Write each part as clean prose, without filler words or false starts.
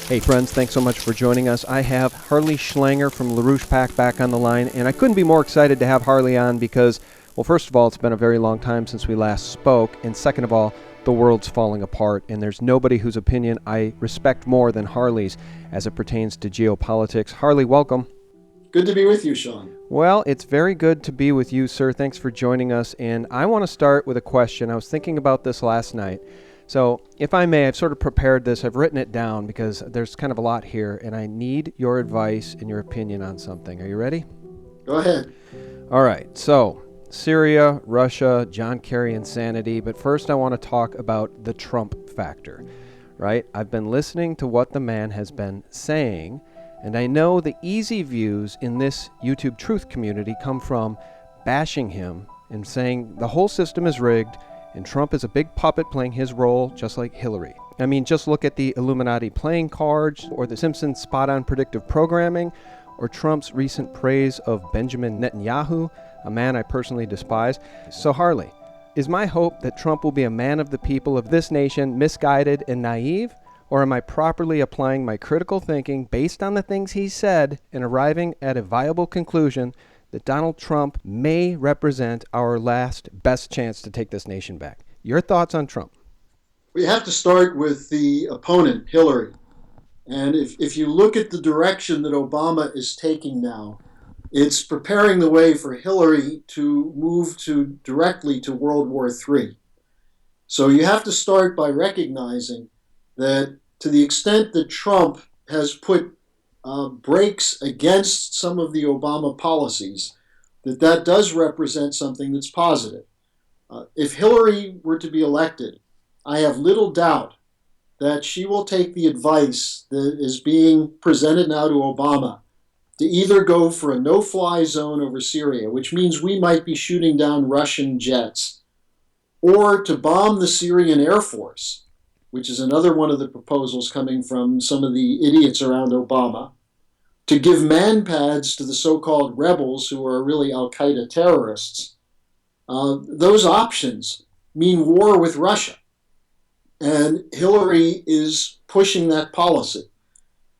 Hey friends, thanks so much for joining us. I have Harley Schlanger from LaRouche Pack back on the line, and I couldn't be more excited to have Harley on because, well, first of all, it's been a very long time since we last spoke, and second of all, the world's falling apart, and there's nobody whose opinion I respect more than Harley's as it pertains to geopolitics. Harley, welcome. Good to be with you, Sean. Well, it's very good to be with you, sir. Thanks for joining us, and I want to start with a question. I was thinking about this last night. So, if I may, I've sort of prepared this. I've written it down because there's kind of a lot here, and I need your advice and your opinion on something. Are you ready? Go ahead. All right. So, Syria, Russia, John Kerry insanity. But first, I want to talk about the Trump factor, right? I've been listening to what the man has been saying, and I know the easy views in this YouTube truth community come from bashing him and saying the whole system is rigged, and Trump is a big puppet playing his role just like Hillary. I mean, just look at the Illuminati playing cards, or the Simpsons spot-on predictive programming, or Trump's recent praise of Benjamin Netanyahu, a man I personally despise. So Harley, is my hope that Trump will be a man of the people of this nation, misguided and naive? Or am I properly applying my critical thinking based on the things he said and arriving at a viable conclusion that Donald Trump may represent our last best chance to take this nation back? Your thoughts on Trump? We have to start with the opponent, Hillary. And if you look at the direction that Obama is taking now, it's preparing the way for Hillary to move directly to World War III. So you have to start by recognizing that to the extent that Trump has put brakes against some of the Obama policies, that does represent something that's positive. If Hillary were to be elected, I have little doubt that she will take the advice that is being presented now to Obama to either go for a no-fly zone over Syria, which means we might be shooting down Russian jets, or to bomb the Syrian Air Force, which is another one of the proposals coming from some of the idiots around Obama, to give man pads to the so-called rebels who are really al-Qaeda terrorists. Those options mean war with Russia. And Hillary is pushing that policy.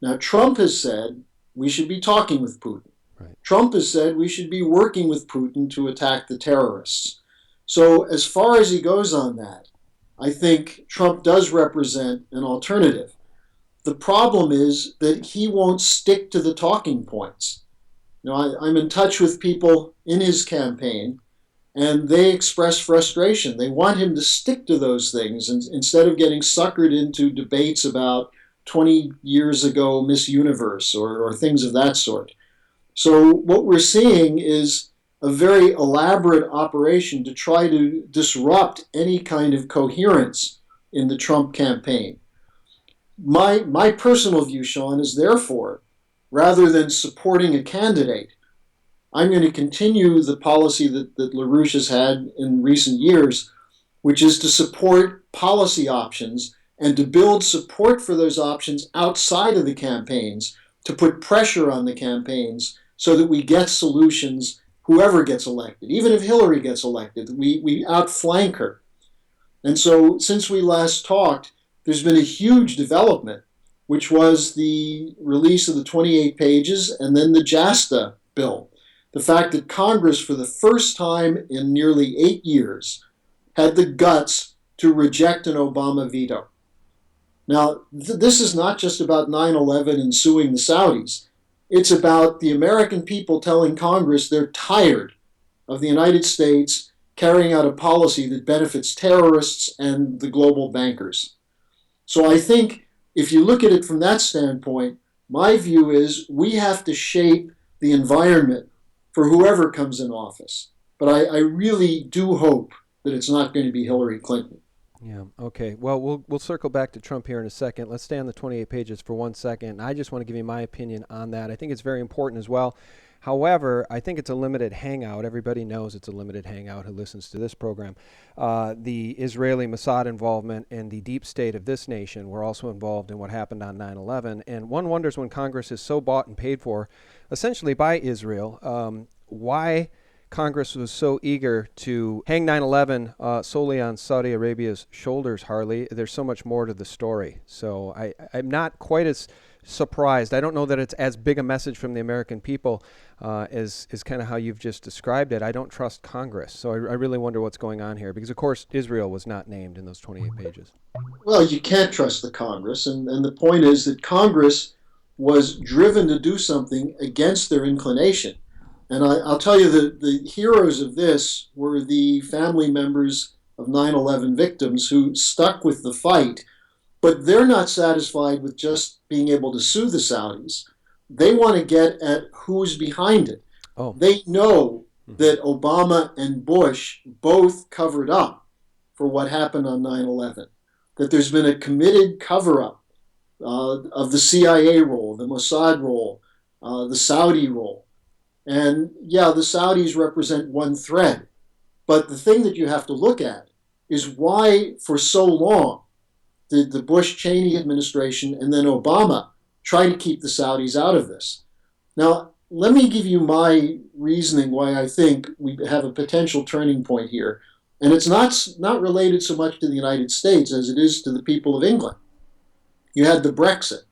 Now, Trump has said we should be talking with Putin. Right. Trump has said we should be working with Putin to attack the terrorists. So as far as he goes on that, I think Trump does represent an alternative. The problem is that he won't stick to the talking points. You know, I'm in touch with people in his campaign, and they express frustration. They want him to stick to those things instead of getting suckered into debates about 20 years ago Miss Universe or things of that sort. So what we're seeing is a very elaborate operation to try to disrupt any kind of coherence in the Trump campaign. My personal view, Sean, is therefore, rather than supporting a candidate, I'm going to continue the policy that LaRouche has had in recent years, which is to support policy options and to build support for those options outside of the campaigns, to put pressure on the campaigns so that we get solutions, whoever gets elected. Even if Hillary gets elected, we outflank her. And so since we last talked, there's been a huge development, which was the release of the 28 pages and then the JASTA bill. The fact that Congress, for the first time in nearly 8 years, had the guts to reject an Obama veto. Now, this is not just about 9/11 and suing the Saudis. It's about the American people telling Congress they're tired of the United States carrying out a policy that benefits terrorists and the global bankers. So I think if you look at it from that standpoint, my view is we have to shape the environment for whoever comes in office. But I really do hope that it's not going to be Hillary Clinton. Yeah, okay. Well, we'll circle back to Trump here in a second. Let's stay on the 28 pages for 1 second. I just want to give you my opinion on that. I think it's very important as well. However, I think it's a limited hangout. Everybody knows it's a limited hangout who listens to this program. The Israeli Mossad involvement and the deep state of this nation were also involved in what happened on 9/11. And one wonders, when Congress is so bought and paid for, essentially by Israel, why Congress was so eager to hang 9/11 solely on Saudi Arabia's shoulders, Harley. There's so much more to the story. So I'm not quite as surprised. I don't know that it's as big a message from the American people as kind of how you've just described it. I don't trust Congress. So I really wonder what's going on here, because, of course, Israel was not named in those 28 pages. Well, you can't trust the Congress. And the point is that Congress was driven to do something against their inclination. And I'll tell you that the heroes of this were the family members of 9/11 victims who stuck with the fight. But they're not satisfied with just being able to sue the Saudis. They want to get at who's behind it. Oh. They know that Obama and Bush both covered up for what happened on 9/11, that there's been a committed cover-up of the CIA role, the Mossad role, the Saudi role. And yeah, the Saudis represent one thread. But the thing that you have to look at is why for so long did the Bush-Cheney administration and then Obama try to keep the Saudis out of this. Now, let me give you my reasoning why I think we have a potential turning point here. And it's not related so much to the United States as it is to the people of England. You had the Brexit.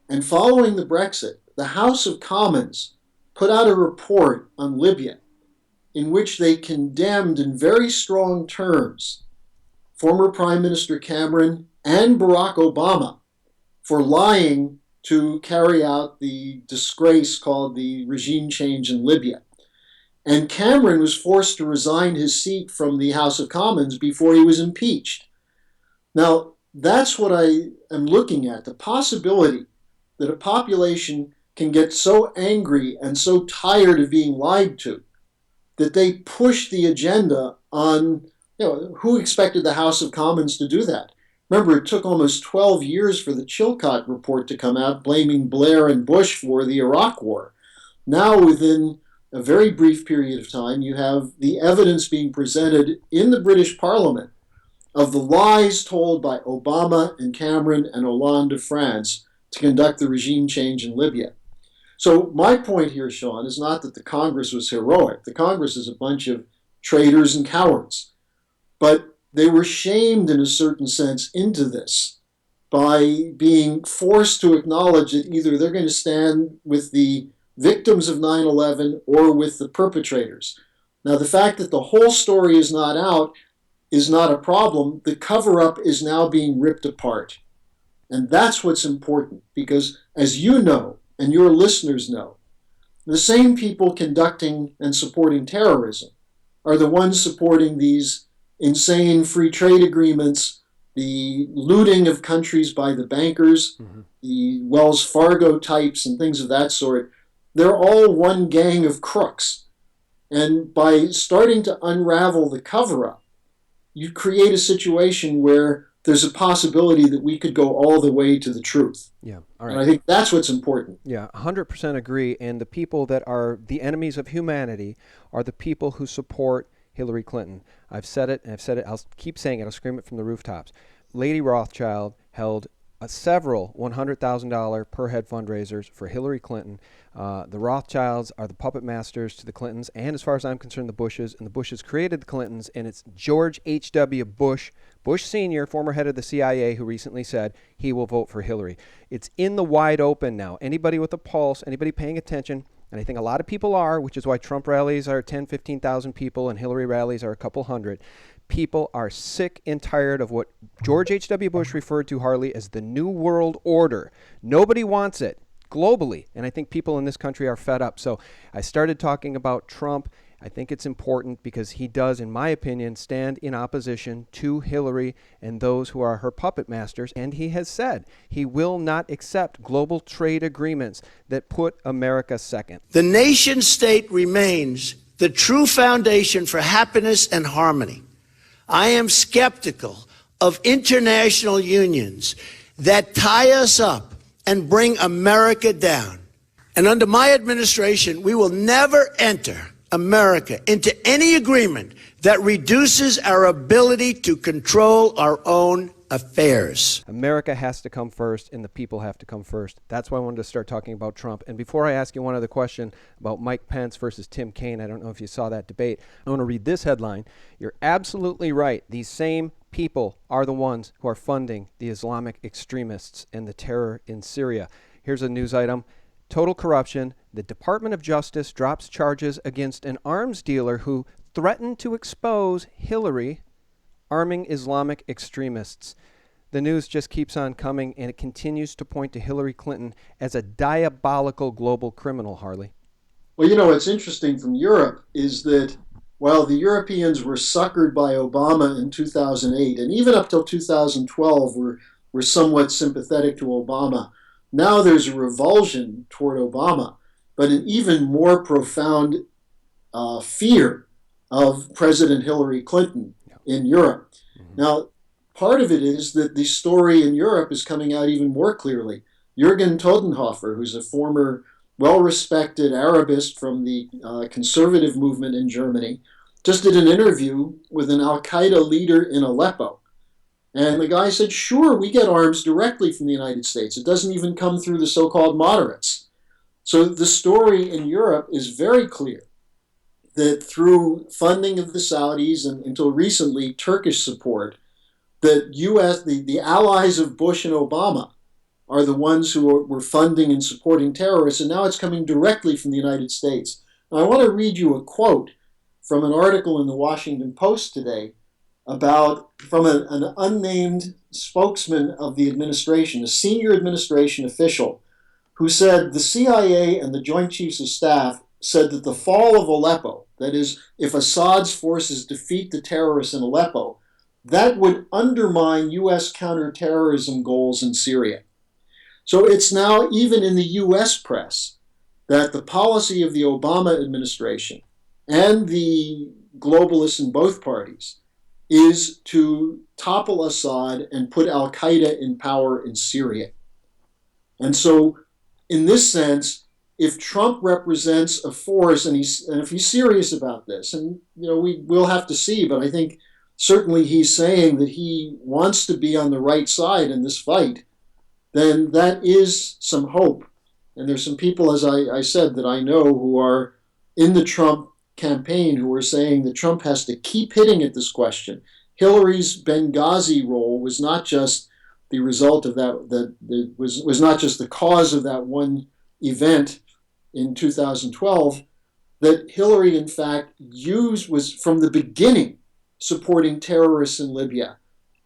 And following the Brexit, the House of Commons put out a report on Libya in which they condemned in very strong terms former Prime Minister Cameron and Barack Obama for lying to carry out the disgrace called the regime change in Libya. And Cameron was forced to resign his seat from the House of Commons before he was impeached. Now, that's what I am looking at, the possibility that a population can get so angry and so tired of being lied to that they push the agenda on, who expected the House of Commons to do that? Remember, it took almost 12 years for the Chilcot report to come out blaming Blair and Bush for the Iraq War. Now, within a very brief period of time, you have the evidence being presented in the British Parliament of the lies told by Obama and Cameron and Hollande of France to conduct the regime change in Libya. So my point here, Sean, is not that the Congress was heroic. The Congress is a bunch of traitors and cowards. But they were shamed in a certain sense into this by being forced to acknowledge that either they're going to stand with the victims of 9/11 or with the perpetrators. Now, the fact that the whole story is not out is not a problem. The cover-up is now being ripped apart. And that's what's important, because as you know, and your listeners know, the same people conducting and supporting terrorism are the ones supporting these insane free trade agreements, the looting of countries by the bankers, the Wells Fargo types and things of that sort. They're all one gang of crooks. And by starting to unravel the cover-up, you create a situation where there's a possibility that we could go all the way to the truth. Yeah, all right. And I think that's what's important. Yeah, 100% agree. And the people that are the enemies of humanity are the people who support Hillary Clinton. I've said it, and I've said it, I'll keep saying it, I'll scream it from the rooftops. Lady Rothschild held several $100,000 per head fundraisers for Hillary Clinton. The Rothschilds are the puppet masters to the Clintons, and as far as I'm concerned, the Bushes. And the Bushes created the Clintons, and it's George H.W. Bush, Bush Sr., former head of the CIA, who recently said he will vote for Hillary. It's in the wide open now. Anybody with a pulse, anybody paying attention, and I think a lot of people are, which is why Trump rallies are 10, 15,000 people and Hillary rallies are a couple hundred. People are sick and tired of what George H.W. Bush referred to, Harley, as the New World Order. Nobody wants it globally, and I think people in this country are fed up. So I started talking about Trump. I think it's important because he does, in my opinion, stand in opposition to Hillary and those who are her puppet masters. And he has said he will not accept global trade agreements that put America second. The nation state remains the true foundation for happiness and harmony. I am skeptical of international unions that tie us up and bring America down. And under my administration, we will never enter America into any agreement that reduces our ability to control our own affairs. America has to come first, and the people have to come first. That's why I wanted to start talking about Trump. And before I ask you one other question about Mike Pence versus Tim Kaine, I don't know if you saw that debate. I want to read this headline. You're absolutely right. These same people are the ones who are funding the Islamic extremists and the terror in Syria. Here's a news item. Total corruption. The Department of Justice drops charges against an arms dealer who threatened to expose Hillary arming Islamic extremists. The news just keeps on coming, and it continues to point to Hillary Clinton as a diabolical global criminal, Harley. Well, what's interesting from Europe is that while the Europeans were suckered by Obama in 2008, and even up till 2012 were somewhat sympathetic to Obama, now there's a revulsion toward Obama, but an even more profound fear of President Hillary Clinton in Europe. Now, part of it is that the story in Europe is coming out even more clearly. Jürgen Todenhofer, who's a former well-respected Arabist from the conservative movement in Germany, just did an interview with an al-Qaeda leader in Aleppo. And the guy said, sure, we get arms directly from the United States. It doesn't even come through the so-called moderates. So the story in Europe is very clear that through funding of the Saudis and until recently Turkish support, that the allies of Bush and Obama are the ones who were funding and supporting terrorists, and now it's coming directly from the United States. Now, I want to read you a quote from an article in the Washington Post today from an unnamed spokesman of the administration, a senior administration official, who said the CIA and the Joint Chiefs of Staff said that the fall of Aleppo, that is, if Assad's forces defeat the terrorists in Aleppo, that would undermine U.S. counterterrorism goals in Syria. So it's now even in the U.S. press that the policy of the Obama administration and the globalists in both parties is to topple Assad and put al-Qaeda in power in Syria. And so, in this sense, if Trump represents a force, and if he's serious about this, and we will have to see, but I think certainly he's saying that he wants to be on the right side in this fight, then that is some hope. And there's some people, as I said, that I know who are in the Trump campaign who are saying that Trump has to keep hitting at this question. Hillary's Benghazi role was not just the result of was not just the cause of that one event in 2012, that Hillary, in fact, was from the beginning supporting terrorists in Libya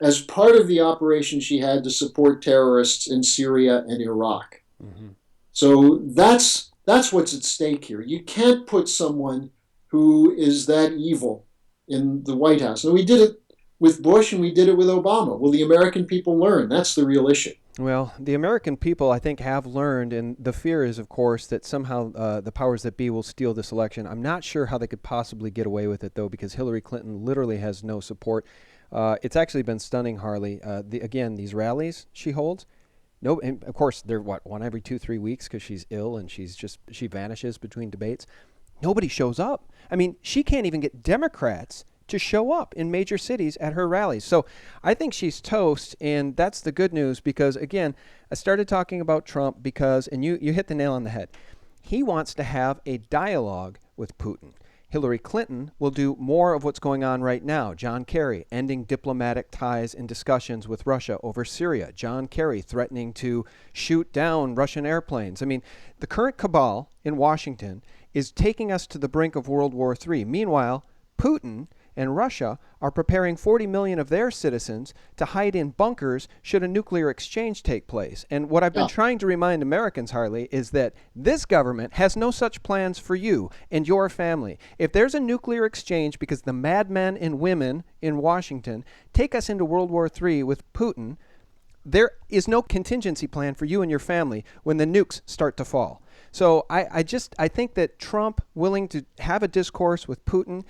as part of the operation she had to support terrorists in Syria and Iraq. Mm-hmm. So that's what's at stake here. You can't put someone who is that evil in the White House. And we did it with Bush and we did it with Obama. Will the American people learn? That's the real issue. Well, the American people, I think, have learned, and the fear is, of course, that somehow the powers that be will steal this election. I'm not sure how they could possibly get away with it, though, because Hillary Clinton literally has no support. It's actually been stunning, Harley. Again, these rallies she holds, and of course, they're, one every 2-3 weeks because she's ill and she vanishes between debates. Nobody shows up. I mean, she can't even get Democrats to show up in major cities at her rallies. So I think she's toast, and that's the good news because, again, I started talking about Trump because, and you hit the nail on the head, he wants to have a dialogue with Putin. Hillary Clinton will do more of what's going on right now. John Kerry ending diplomatic ties and discussions with Russia over Syria. John Kerry threatening to shoot down Russian airplanes. I mean, the current cabal in Washington is taking us to the brink of World War III. Meanwhile, Putin and Russia are preparing 40 million of their citizens to hide in bunkers should a nuclear exchange take place. And what I've been trying to remind Americans, Harley, is that this government has no such plans for you and your family. If there's a nuclear exchange because the madmen and women in Washington take us into World War III with Putin, there is no contingency plan for you and your family when the nukes start to fall. So I think that Trump willing to have a discourse with Putin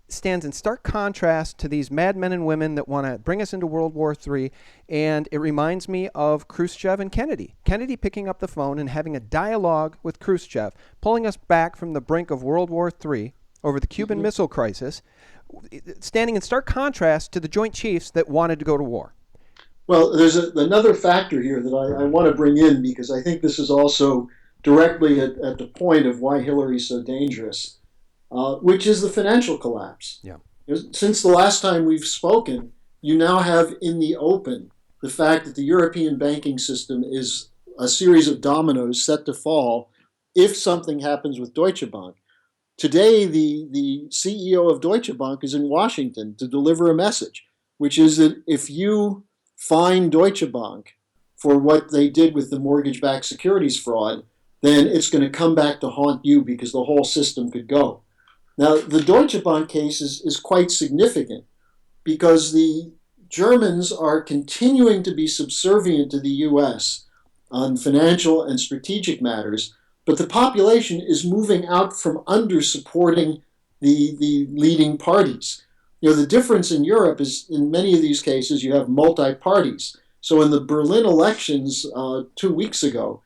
stands in stark contrast to these madmen and women that want to bring us into World War III, and it reminds me of Khrushchev and Kennedy. Kennedy picking up the phone and having a dialogue with Khrushchev, pulling us back from the brink of World War III over the Cuban Missile Crisis, standing in stark contrast to the Joint Chiefs that wanted to go to war. Well, there's another factor here that I want to bring in because I think this is also directly at the point of why Hillary's so dangerous, which is the financial collapse. Yeah. Since the last time we've spoken, you now have in the open the fact that the European banking system is a series of dominoes set to fall if something happens with Deutsche Bank. Today, the CEO of Deutsche Bank is in Washington to deliver a message, which is that if you fine Deutsche Bank for what they did with the mortgage-backed securities fraud, then it's going to come back to haunt you because the whole system could go. Now, the Deutsche Bank case is quite significant because the Germans are continuing to be subservient to the US on financial and strategic matters, but the population is moving out from under supporting the leading parties. You know, the difference in Europe is in many of these cases you have multi-parties. So in the Berlin elections 2 weeks ago,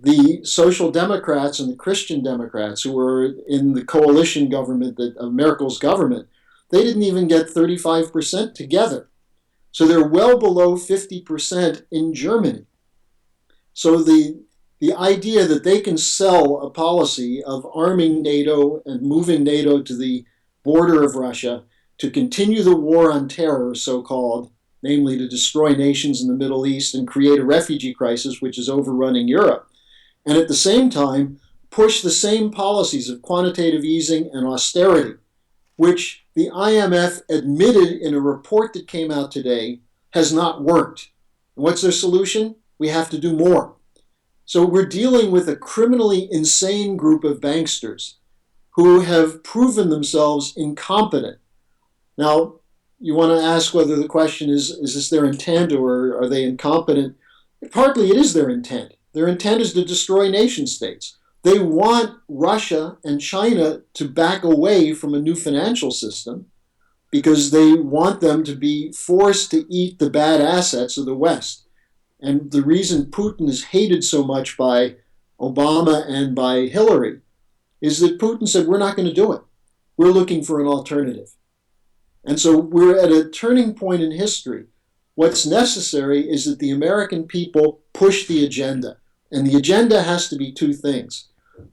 the Social Democrats and the Christian Democrats who were in the coalition government of Merkel's government, they didn't even get 35% together. So they're well below 50% in Germany. So the idea that they can sell a policy of arming NATO and moving NATO to the border of Russia to continue the war on terror, so-called, namely to destroy nations in the Middle East and create a refugee crisis which is overrunning Europe, and at the same time push the same policies of quantitative easing and austerity, which the IMF admitted in a report that came out today has not worked. And what's their solution? We have to do more. So we're dealing with a criminally insane group of banksters who have proven themselves incompetent. Now, you want to ask whether the question is this their intent or are they incompetent? Partly it is their intent. Their intent is to destroy nation states. They want Russia and China to back away from a new financial system because they want them to be forced to eat the bad assets of the West. And the reason Putin is hated so much by Obama and by Hillary is that Putin said, we're not going to do it. We're looking for an alternative. And so we're at a turning point in history. What's necessary is that the American people push the agenda. And the agenda has to be two things.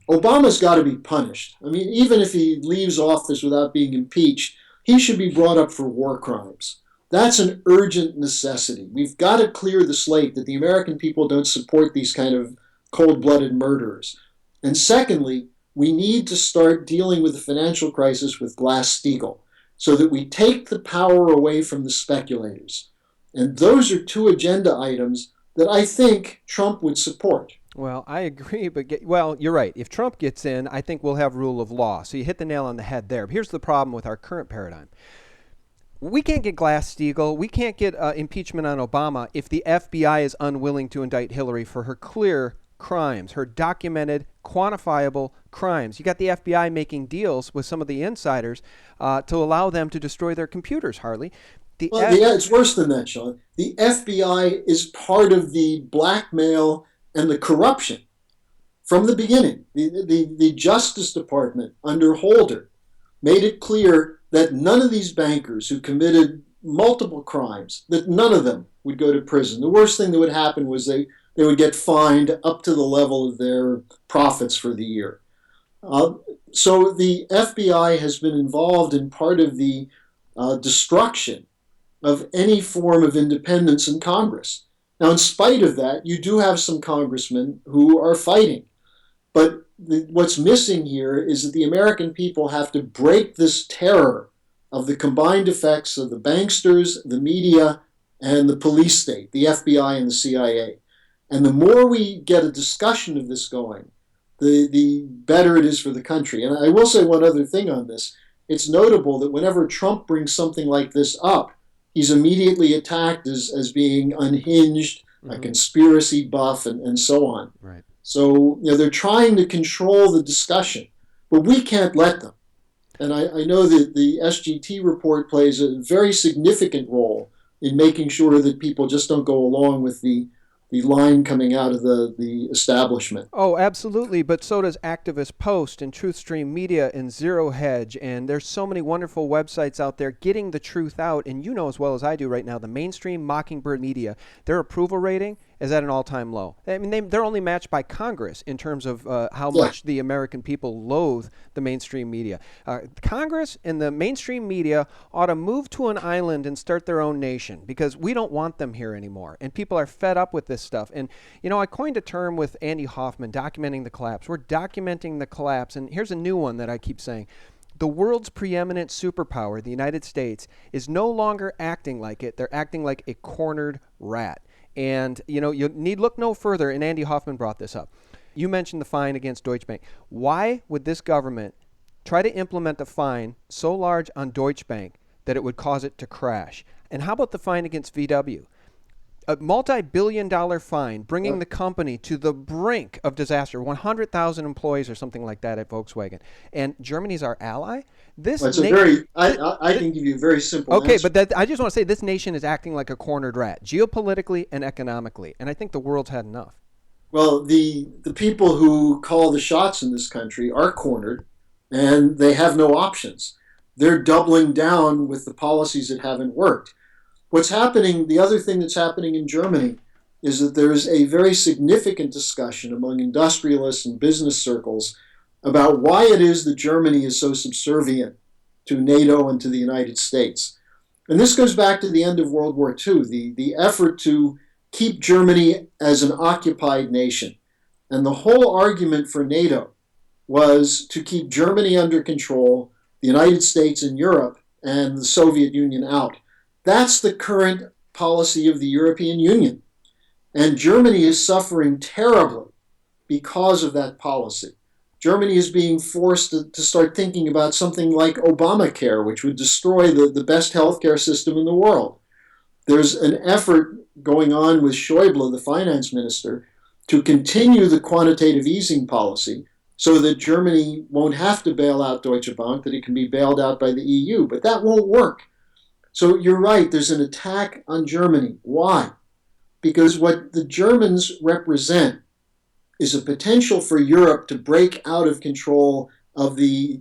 Obama's got to be punished. I mean, even if he leaves office without being impeached, he should be brought up for war crimes. That's an urgent necessity. We've got to clear the slate that the American people don't support these kind of cold-blooded murderers. And secondly, we need to start dealing with the financial crisis with Glass-Steagall so that we take the power away from the speculators. And those are two agenda items that I think Trump would support. Well, I agree, but you're right. If Trump gets in, I think we'll have rule of law. So you hit the nail on the head there. But here's the problem with our current paradigm. We can't get Glass-Steagall. We can't get impeachment on Obama if the FBI is unwilling to indict Hillary for her clear crimes, her documented, quantifiable crimes. You got the FBI making deals with some of the insiders to allow them to destroy their computers, Harley. It's worse than that, Sean. The FBI is part of the blackmail and the corruption from the beginning. The Justice Department under Holder made it clear that none of these bankers who committed multiple crimes, that none of them would go to prison. The worst thing that would happen was they would get fined up to the level of their profits for the year. So the FBI has been involved in part of the destruction of any form of independence in Congress. Now, in spite of that, you do have some congressmen who are fighting. But what's missing here is that the American people have to break this terror of the combined effects of the banksters, the media, and the police state, the FBI and the CIA. And the more we get a discussion of this going, the better it is for the country. And I will say one other thing on this. It's notable that whenever Trump brings something like this up, he's immediately attacked as being unhinged, a conspiracy buff, and so on. Right. So they're trying to control the discussion, but we can't let them. And I know that the SGT report plays a very significant role in making sure that people just don't go along with the line coming out of the establishment. Oh, absolutely. But so does Activist Post and Truthstream Media and Zero Hedge. And there's so many wonderful websites out there getting the truth out. And you know as well as I do right now, the mainstream Mockingbird media, their approval rating is at an all-time low. I mean, they're only matched by Congress in terms of how much the American people loathe the mainstream media. Congress and the mainstream media ought to move to an island and start their own nation because we don't want them here anymore. And people are fed up with this stuff. And, you know, I coined a term with Andy Hoffman, documenting the collapse. We're documenting the collapse. And here's a new one that I keep saying. The world's preeminent superpower, the United States, is no longer acting like it. They're acting like a cornered rat. And, you know, you need look no further, and Andy Hoffman brought this up. You mentioned the fine against Deutsche Bank. Why would this government try to implement a fine so large on Deutsche Bank that it would cause it to crash? And how about the fine against VW? A multi-billion-dollar fine bringing the company to the brink of disaster, 100,000 employees or something like that at Volkswagen. And Germany's our ally? I can give you a very simple answer. But I just want to say this nation is acting like a cornered rat, geopolitically and economically. And I think the world's had enough. Well, the people who call the shots in this country are cornered, and they have no options. They're doubling down with the policies that haven't worked. What's happening, the other thing that's happening in Germany is that there's a very significant discussion among industrialists and business circles about why it is that Germany is so subservient to NATO and to the United States. And this goes back to the end of World War II, the effort to keep Germany as an occupied nation. And the whole argument for NATO was to keep Germany under control, the United States and Europe, and the Soviet Union out. That's the current policy of the European Union. And Germany is suffering terribly because of that policy. Germany is being forced to start thinking about something like Obamacare, which would destroy the best healthcare system in the world. There's an effort going on with Schäuble, the finance minister, to continue the quantitative easing policy so that Germany won't have to bail out Deutsche Bank, that it can be bailed out by the EU. But that won't work. So you're right, there's an attack on Germany. Why? Because what the Germans represent is a potential for Europe to break out of control of the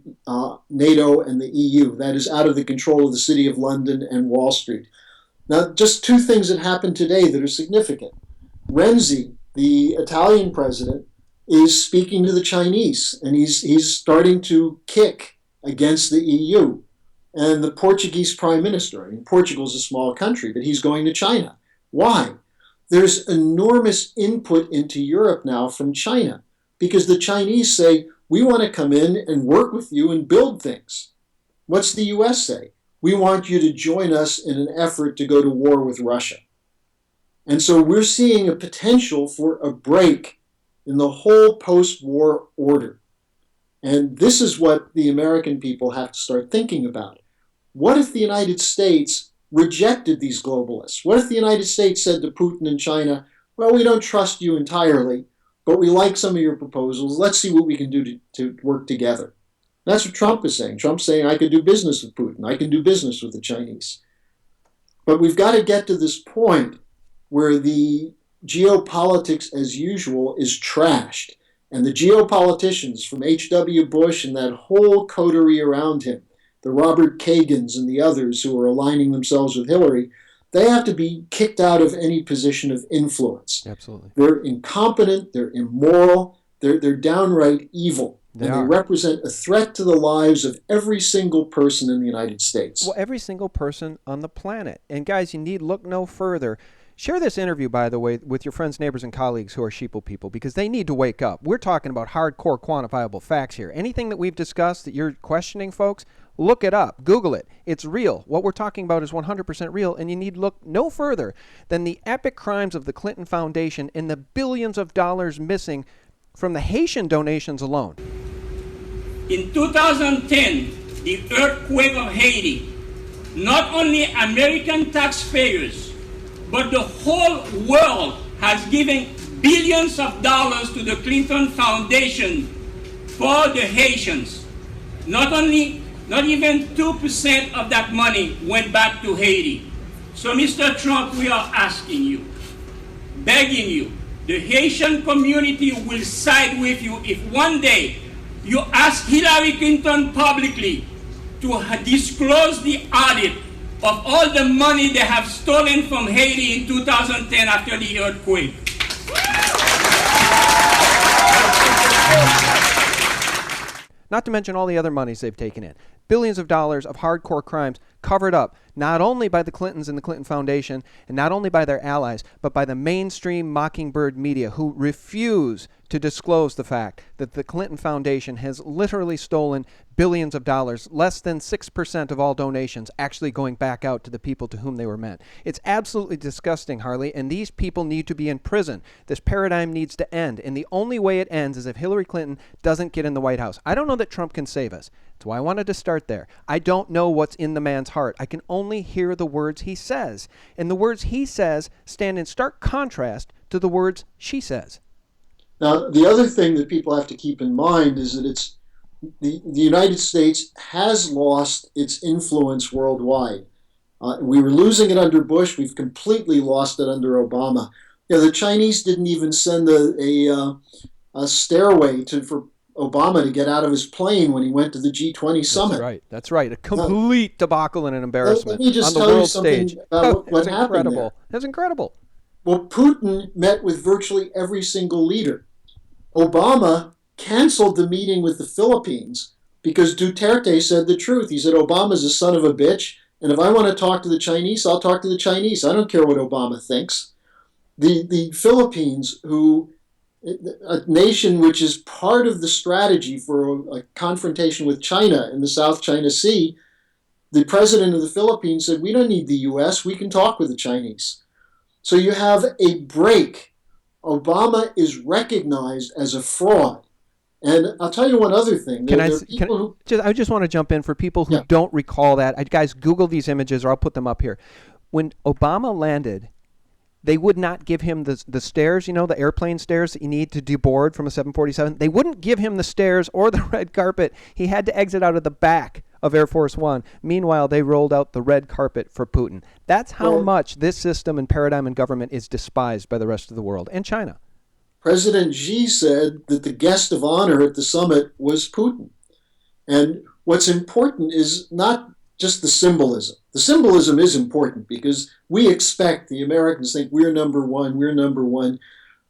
NATO and the EU. That is, out of the control of the City of London and Wall Street. Now, just two things that happened today that are significant. Renzi, the Italian president, is speaking to the Chinese, and he's starting to kick against the EU. And the Portuguese prime minister, I mean, Portugal's a small country, but he's going to China. Why? There's enormous input into Europe now from China because the Chinese say, we want to come in and work with you and build things. What's the US say? We want you to join us in an effort to go to war with Russia. And so we're seeing a potential for a break in the whole post-war order. And this is what the American people have to start thinking about. What if the United States rejected these globalists? What if the United States said to Putin and China, well, we don't trust you entirely, but we like some of your proposals. Let's see what we can do to work together. That's what Trump is saying. Trump's saying, I can do business with Putin. I can do business with the Chinese. But we've got to get to this point where the geopolitics as usual is trashed. And the geopoliticians from H.W. Bush and that whole coterie around him, the Robert Kagans and the others who are aligning themselves with Hillary, they have to be kicked out of any position of influence. Absolutely. They're incompetent, they're immoral, they're downright evil. They represent a threat to the lives of every single person in the United States. Well, every single person on the planet. And guys, you need look no further. Share this interview, by the way, with your friends, neighbors, and colleagues who are sheeple people, because they need to wake up. We're talking about hardcore quantifiable facts here. Anything that we've discussed that you're questioning, folks, look it up. Google it. It's real. What we're talking about is 100% real, and you need look no further than the epic crimes of the Clinton Foundation and the billions of dollars missing from the Haitian donations alone. In 2010, the earthquake of Haiti, not only American taxpayers, but the whole world has given billions of dollars to the Clinton Foundation for the Haitians. Not even 2% of that money went back to Haiti. So, Mr. Trump, we are asking you, begging you, the Haitian community will side with you if one day you ask Hillary Clinton publicly to disclose the audit of all the money they have stolen from Haiti in 2010 after the earthquake. Not to mention all the other monies they've taken in. Billions of dollars of hardcore crimes covered up, not only by the Clintons and the Clinton Foundation, and not only by their allies, but by the mainstream mockingbird media who refuse to disclose the fact that the Clinton Foundation has literally stolen billions of dollars, less than 6% of all donations actually going back out to the people to whom they were meant. It's absolutely disgusting, Harley, and these people need to be in prison. This paradigm needs to end, and the only way it ends is if Hillary Clinton doesn't get in the White House. I don't know that Trump can save us. That's why I wanted to start there. I don't know what's in the man's heart. I can only hear the words he says, and the words he says stand in stark contrast to the words she says. Now, the other thing that people have to keep in mind is that the United States has lost its influence worldwide. We were losing it under Bush. We've completely lost it under Obama. The Chinese didn't even send a stairway for Obama to get out of his plane when he went to the G20 summit. That's right. A complete debacle and an embarrassment let me just on the tell you world something stage. about what happened there. That's incredible. Well, Putin met with virtually every single leader. Obama canceled the meeting with the Philippines because Duterte said the truth. He said, Obama's a son of a bitch, and if I want to talk to the Chinese, I'll talk to the Chinese. I don't care what Obama thinks. The Philippines, a nation which is part of the strategy for a confrontation with China in the South China Sea, the president of the Philippines said, we don't need the U.S., we can talk with the Chinese. So you have a break. Obama is recognized as a fraud. And I'll tell you one other thing. I just want to jump in for people who don't recall that. Guys, Google these images or I'll put them up here. When Obama landed, they would not give him the stairs, the airplane stairs that you need to deboard from a 747. They wouldn't give him the stairs or the red carpet. He had to exit out of the back of Air Force One. Meanwhile, they rolled out the red carpet for Putin. That's how much this system and paradigm in government is despised by the rest of the world and China. President Xi said that the guest of honor at the summit was Putin. And what's important is not just the symbolism. The symbolism is important because we expect the Americans think we're number one, we're number one.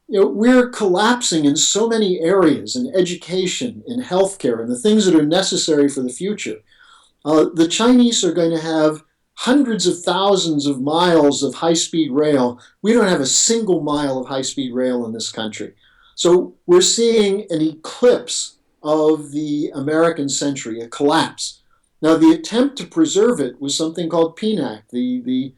We're collapsing in so many areas, in education, in healthcare, and the things that are necessary for the future. The Chinese are going to have hundreds of thousands of miles of high-speed rail. We don't have a single mile of high-speed rail in this country. So we're seeing an eclipse of the American century, a collapse. Now, the attempt to preserve it was something called PNAC, the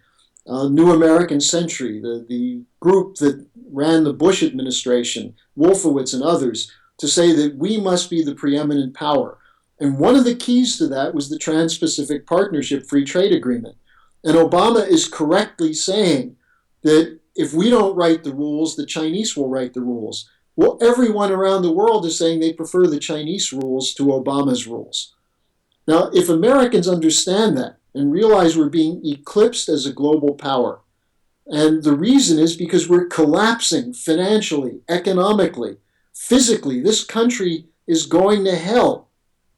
New American Century, the group that ran the Bush administration, Wolfowitz and others, to say that we must be the preeminent power. And one of the keys to that was the Trans-Pacific Partnership Free Trade Agreement. And Obama is correctly saying that if we don't write the rules, the Chinese will write the rules. Well, everyone around the world is saying they prefer the Chinese rules to Obama's rules. Now, if Americans understand that and realize we're being eclipsed as a global power, and the reason is because we're collapsing financially, economically, physically, this country is going to hell.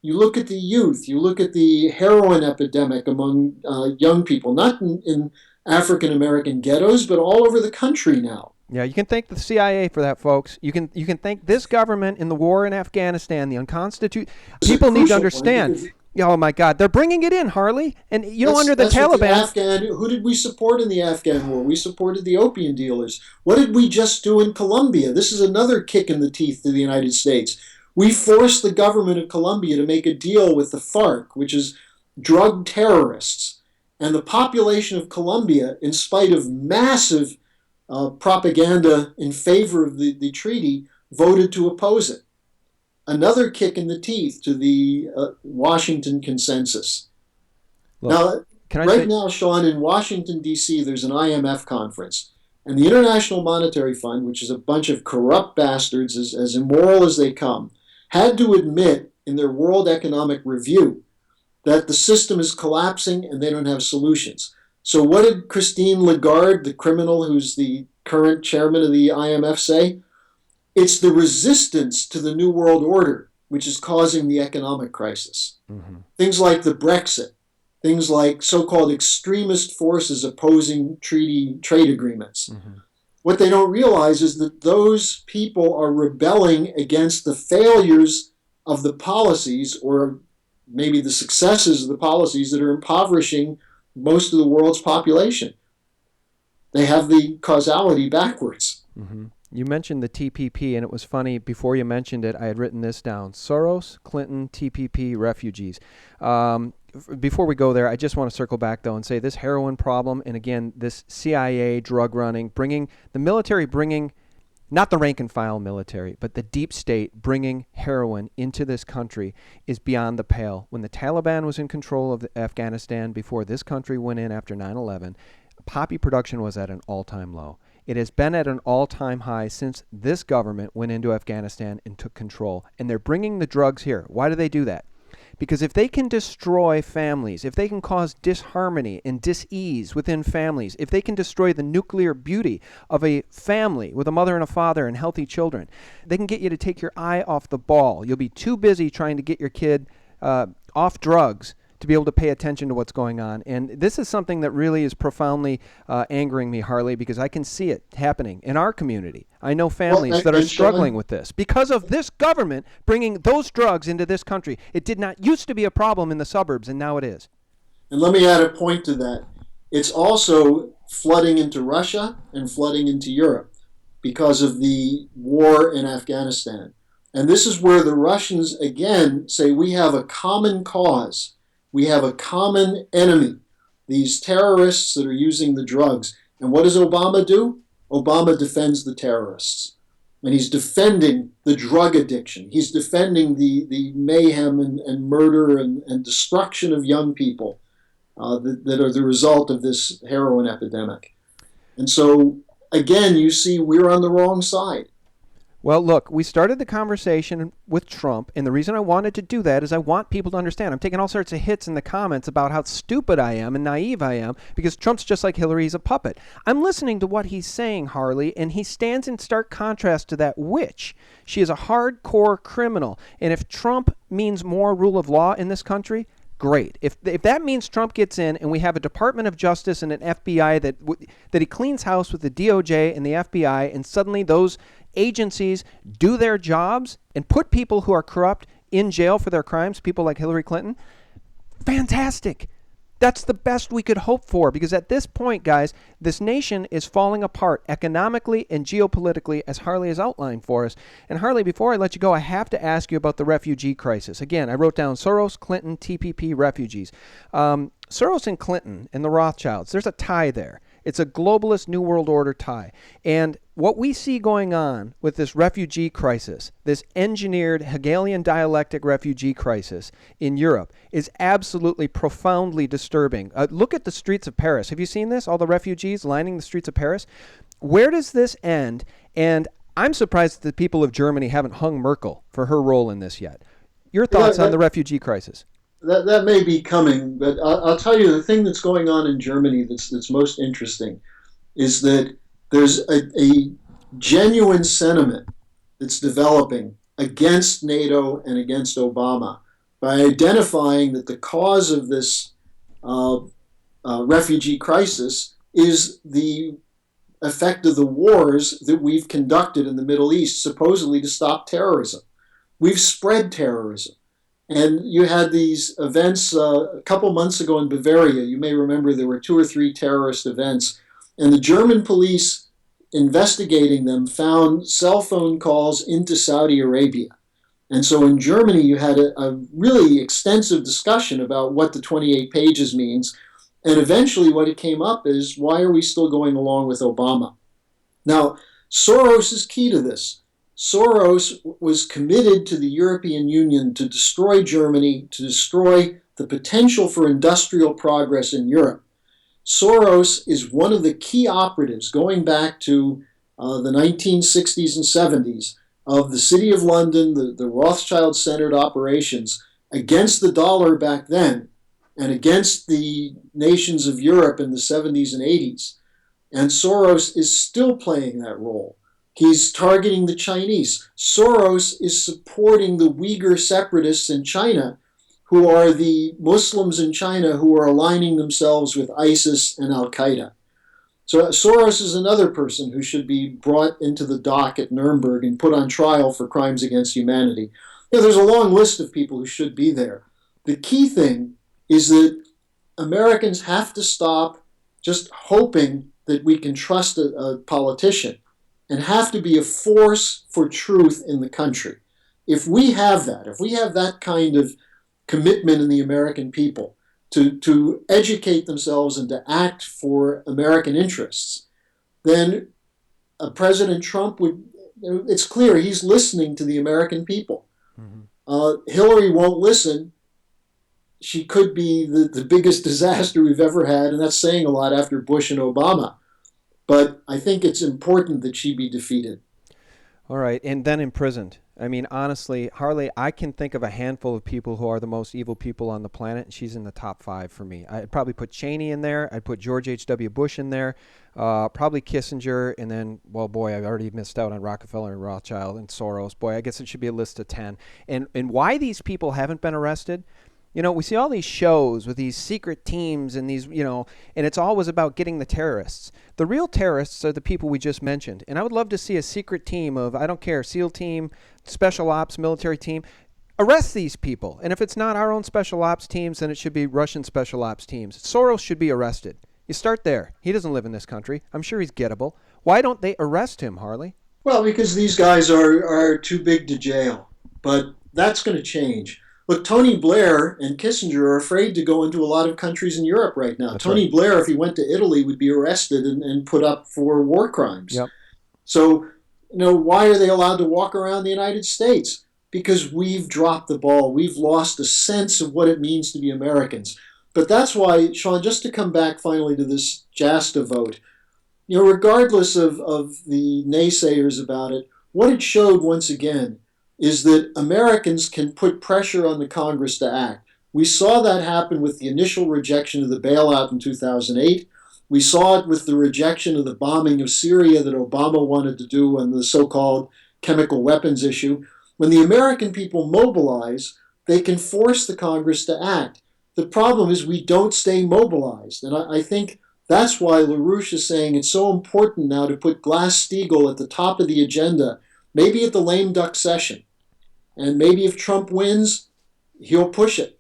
You look at the youth, you look at the heroin epidemic among young people, not in African-American ghettos, but all over the country now. Yeah, you can thank the CIA for that, folks. You can thank this government in the war in Afghanistan, the unconstitutional. People need to understand. Oh my God, they're bringing it in, Harley, and under the Taliban. Who did we support in the Afghan war? We supported the opium dealers. What did we just do in Colombia? This is another kick in the teeth to the United States. We forced the government of Colombia to make a deal with the FARC, which is drug terrorists, and the population of Colombia, in spite of massive propaganda in favor of the treaty, voted to oppose it. Another kick in the teeth to the Washington consensus. Look, now, Sean, in Washington, D.C., there's an IMF conference. And the International Monetary Fund, which is a bunch of corrupt bastards, as immoral as they come, had to admit in their World Economic Review that the system is collapsing and they don't have solutions. So what did Christine Lagarde, the criminal who's the current chairman of the IMF, say? It's the resistance to the New World Order which is causing the economic crisis. Mm-hmm. Things like the Brexit, things like so-called extremist forces opposing trade agreements. Mm-hmm. What they don't realize is that those people are rebelling against the failures of the policies, or maybe the successes of the policies, that are impoverishing most of the world's population. They have the causality backwards. Mm-hmm. You mentioned the TPP, and it was funny, before you mentioned it, I had written this down. Soros, Clinton, TPP, refugees. Before we go there, I just want to circle back, though, and say this heroin problem, and again, this CIA drug running, bringing the military, not the rank and file military, but the deep state bringing heroin into this country is beyond the pale. When the Taliban was in control of Afghanistan before this country went in after 9/11, poppy production was at an all-time low. It has been at an all-time high since this government went into Afghanistan and took control. And they're bringing the drugs here. Why do they do that? Because if they can destroy families, if they can cause disharmony and dis-ease within families, if they can destroy the nuclear beauty of a family with a mother and a father and healthy children, they can get you to take your eye off the ball. You'll be too busy trying to get your kid off drugs to be able to pay attention to what's going on. And this is something that really is profoundly angering me, Harley, because I can see it happening in our community. I know families that are struggling with this because of this government bringing those drugs into this country. It did not used to be a problem in the suburbs, and now it is. And let me add a point to that. It's also flooding into Russia and flooding into Europe because of the war in Afghanistan. And this is where the Russians, again, say we have a common cause. We have a common enemy, these terrorists that are using the drugs. And what does Obama do? Obama defends the terrorists. And he's defending the drug addiction. He's defending the mayhem and murder and destruction of young people that are the result of this heroin epidemic. And so, again, you see we're on the wrong side. Well, look, we started the conversation with Trump, and the reason I wanted to do that is I want people to understand. I'm taking all sorts of hits in the comments about how stupid I am and naive I am because Trump's just like Hillary, he's a puppet. I'm listening to what he's saying, Harley, and he stands in stark contrast to that witch. She is a hardcore criminal, and if Trump means more rule of law in this country, great. If that means Trump gets in and we have a Department of Justice and an FBI that he cleans house with the DOJ and the FBI, and suddenly those agencies do their jobs and put people who are corrupt in jail for their crimes, people like Hillary Clinton, fantastic. That's the best we could hope for, because at this point, guys, this nation is falling apart economically and geopolitically, as Harley has outlined for us. And Harley, before I let you go, I have to ask you about the refugee crisis. Again, I wrote down Soros, Clinton, TPP, refugees. Soros and Clinton and the Rothschilds, there's a tie there. It's a globalist New World Order tie. And what we see going on with this refugee crisis, this engineered Hegelian dialectic refugee crisis in Europe, is absolutely profoundly disturbing. Look at the streets of Paris. Have you seen this? All the refugees lining the streets of Paris? Where does this end? And I'm surprised that the people of Germany haven't hung Merkel for her role in this yet. Your thoughts on the refugee crisis? That may be coming, but I'll tell you the thing that's going on in Germany that's most interesting is that there's a genuine sentiment that's developing against NATO and against Obama by identifying that the cause of this refugee crisis is the effect of the wars that we've conducted in the Middle East, supposedly to stop terrorism. We've spread terrorism. And you had these events a couple months ago in Bavaria. You may remember there were 2 or 3 terrorist events. And the German police investigating them found cell phone calls into Saudi Arabia. And so in Germany, you had a really extensive discussion about what the 28 pages means. And eventually what it came up is, why are we still going along with Obama? Now, Soros is key to this. Soros was committed to the European Union to destroy Germany, to destroy the potential for industrial progress in Europe. Soros is one of the key operatives going back to the 1960s and 70s of the City of London, the Rothschild-centered operations against the dollar back then and against the nations of Europe in the 70s and 80s. And Soros is still playing that role. He's targeting the Chinese. Soros is supporting the Uyghur separatists in China, who are the Muslims in China who are aligning themselves with ISIS and Al Qaeda. So Soros is another person who should be brought into the dock at Nuremberg and put on trial for crimes against humanity. There's a long list of people who should be there. The key thing is that Americans have to stop just hoping that we can trust a politician and have to be a force for truth in the country. If we have that kind of commitment in the American people to educate themselves and to act for American interests, then President Trump it's clear he's listening to the American people. Hillary won't listen. She could be the biggest disaster we've ever had, and that's saying a lot after Bush and Obama. But I think it's important that she be defeated. All right, and then imprisoned. I mean, honestly, Harley, I can think of a handful of people who are the most evil people on the planet, and she's in the top 5 for me. I'd probably put Cheney in there. I'd put George H.W. Bush in there, probably Kissinger, and then, well, boy, I've already missed out on Rockefeller and Rothschild and Soros. Boy, I guess it should be a list of 10. And why these people haven't been arrested? You know, we see all these shows with these secret teams and these, and it's always about getting the terrorists. The real terrorists are the people we just mentioned. And I would love to see a secret team of, I don't care, SEAL team, special ops, military team. Arrest these people. And if it's not our own special ops teams, then it should be Russian special ops teams. Soros should be arrested. You start there. He doesn't live in this country. I'm sure he's gettable. Why don't they arrest him, Harley? Well, because these guys are too big to jail. But that's going to change. Look, Tony Blair and Kissinger are afraid to go into a lot of countries in Europe right now. That's Tony right. Blair, if he went to Italy, would be arrested and put up for war crimes. Yep. So, why are they allowed to walk around the United States? Because we've dropped the ball. We've lost a sense of what it means to be Americans. But that's why, Sean, just to come back finally to this JASTA vote, regardless of the naysayers about it, what it showed once again is that Americans can put pressure on the Congress to act. We saw that happen with the initial rejection of the bailout in 2008. We saw it with the rejection of the bombing of Syria that Obama wanted to do on the so-called chemical weapons issue. When the American people mobilize, they can force the Congress to act. The problem is we don't stay mobilized. And I think that's why LaRouche is saying it's so important now to put Glass-Steagall at the top of the agenda, maybe at the lame duck session. And maybe if Trump wins, he'll push it.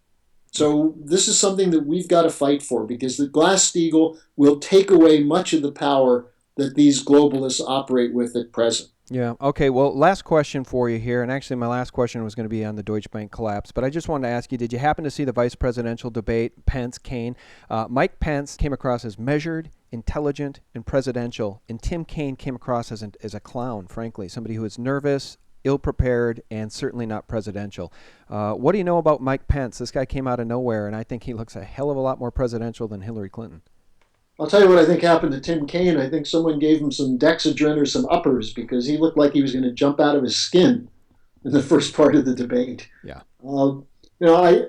So this is something that we've got to fight for, because the Glass-Steagall will take away much of the power that these globalists operate with at present. Yeah. Okay. Well, last question for you here. And actually, my last question was going to be on the Deutsche Bank collapse. But I just wanted to ask you, did you happen to see the vice presidential debate, Pence-Kaine? Mike Pence came across as measured, intelligent, and presidential. And Tim Kaine came across as a clown, frankly, somebody who is nervous, ill-prepared, and certainly not presidential. What do you know about Mike Pence? This guy came out of nowhere, and I think he looks a hell of a lot more presidential than Hillary Clinton. I'll tell you what I think happened to Tim Kaine. I think someone gave him some Dexedrine or some uppers, because he looked like he was going to jump out of his skin in the first part of the debate. Yeah. I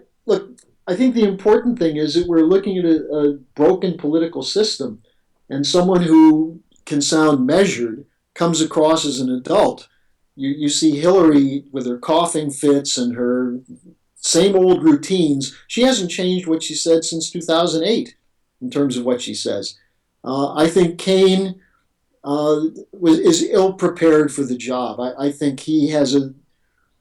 think the important thing is that we're looking at a broken political system, and someone who can sound measured comes across as an adult. You see Hillary with her coughing fits and her same old routines. She hasn't changed what she said since 2008 in terms of what she says. I think Kaine is ill-prepared for the job. I think he has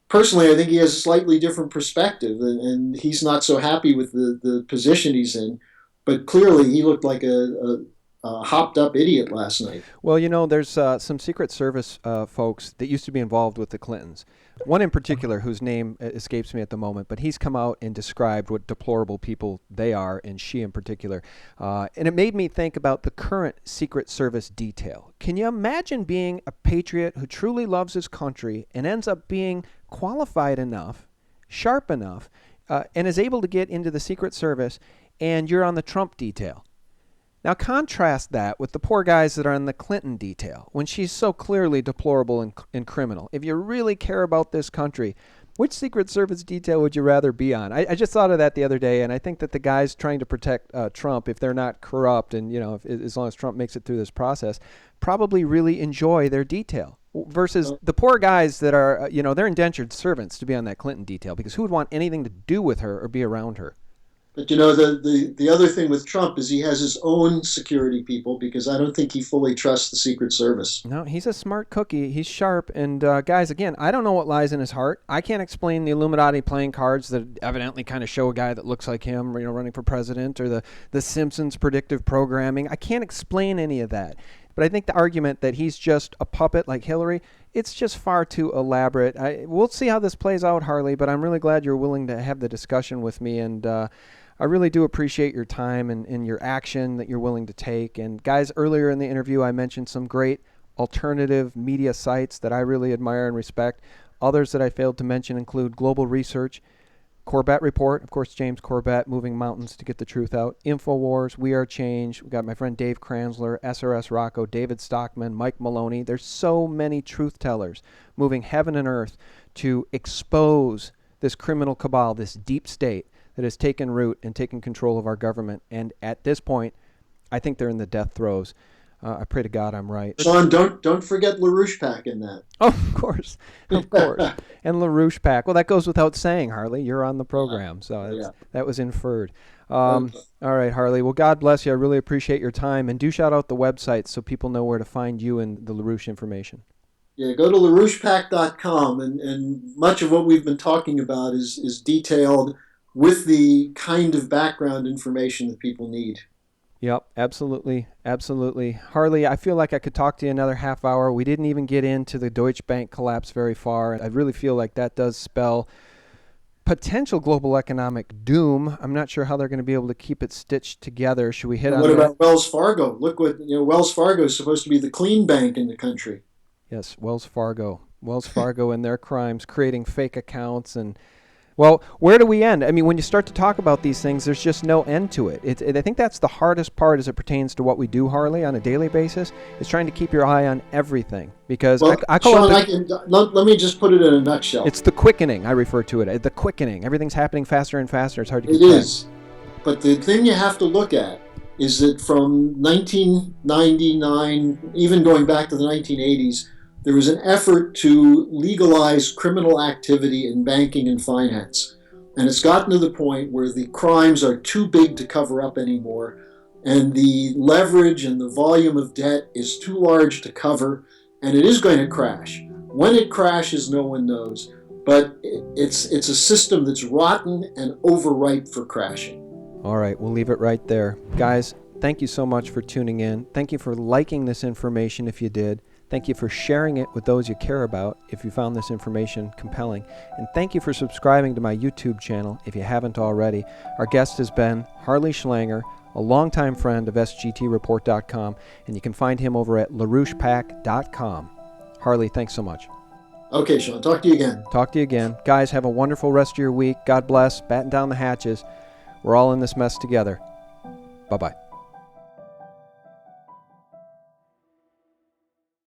personally, I think he has a slightly different perspective, and he's not so happy with the position he's in. But clearly he looked like a hopped up idiot last night. Well, there's some Secret Service folks that used to be involved with the Clintons. One in particular whose name escapes me at the moment, but he's come out and described what deplorable people they are, and she in particular. And it made me think about the current Secret Service detail. Can you imagine being a patriot who truly loves his country and ends up being qualified enough, sharp enough, and is able to get into the Secret Service, and you're on the Trump detail? Now contrast that with the poor guys that are in the Clinton detail, when she's so clearly deplorable and criminal. If you really care about this country, Which Secret Service detail would you rather be on? I just thought of that the other day, and I think that the guys trying to protect Trump, if they're not corrupt, and as long as Trump makes it through this process, probably really enjoy their detail. Versus the poor guys that are, they're indentured servants to be on that Clinton detail, because who would want anything to do with her or be around her? But the other thing with Trump is he has his own security people, because I don't think he fully trusts the Secret Service. No, he's a smart cookie. He's sharp. And guys, again, I don't know what lies in his heart. I can't explain the Illuminati playing cards that evidently kind of show a guy that looks like him, running for president, or the Simpsons predictive programming. I can't explain any of that. But I think the argument that he's just a puppet like Hillary, it's just far too elaborate. We'll see how this plays out, Harley, but I'm really glad you're willing to have the discussion with me. And I really do appreciate your time and your action that you're willing to take. And guys, earlier in the interview, I mentioned some great alternative media sites that I really admire and respect. Others that I failed to mention include Global Research, Corbett Report, of course, James Corbett, moving mountains to get the truth out, InfoWars, We Are Change. We've got my friend Dave Kranzler, SRS Rocco, David Stockman, Mike Maloney. There's so many truth tellers moving heaven and earth to expose this criminal cabal, this deep state that has taken root and taken control of our government. And at this point, I think they're in the death throes. I pray to God I'm right. Sean, don't forget LaRouche Pack in that. Oh, of course. And LaRouche Pack. Well, that goes without saying, Harley. You're on the program, so that was inferred. All right, Harley. Well, God bless you. I really appreciate your time. And do shout out the website so people know where to find you and the LaRouche information. Yeah, go to LaRouchePack.com, and much of what we've been talking about is detailed with the kind of background information that people need. Yep, absolutely, absolutely. Harley, I feel like I could talk to you another half hour. We didn't even get into the Deutsche Bank collapse very far. I really feel like that does spell potential global economic doom. I'm not sure how they're going to be able to keep it stitched together. Should we hit on that? What about Wells Fargo? Look what, Wells Fargo is supposed to be the clean bank in the country. Yes, Wells Fargo and their crimes, creating fake accounts. And well, where do we end? I mean, when you start to talk about these things, there's just no end to it. I think that's the hardest part as it pertains to what we do, Harley, on a daily basis, is trying to keep your eye on everything. Because I call Sean, let me just put it in a nutshell. It's the quickening, I refer to it. The quickening. Everything's happening faster and faster. It's hard to keep track. It is. But the thing you have to look at is that from 1999, even going back to the 1980s, there was an effort to legalize criminal activity in banking and finance. And it's gotten to the point where the crimes are too big to cover up anymore, and the leverage and the volume of debt is too large to cover, and it is going to crash. When it crashes, no one knows. But it's a system that's rotten and overripe for crashing. All right, we'll leave it right there. Guys, thank you so much for tuning in. Thank you for liking this information if you did. Thank you for sharing it with those you care about if you found this information compelling. And thank you for subscribing to my YouTube channel if you haven't already. Our guest has been Harley Schlanger, a longtime friend of SGTReport.com, and you can find him over at LaRouchePack.com. Harley, thanks so much. Okay, Sean. Talk to you again. Talk to you again. Guys, have a wonderful rest of your week. God bless. Batten down the hatches. We're all in this mess together. Bye-bye.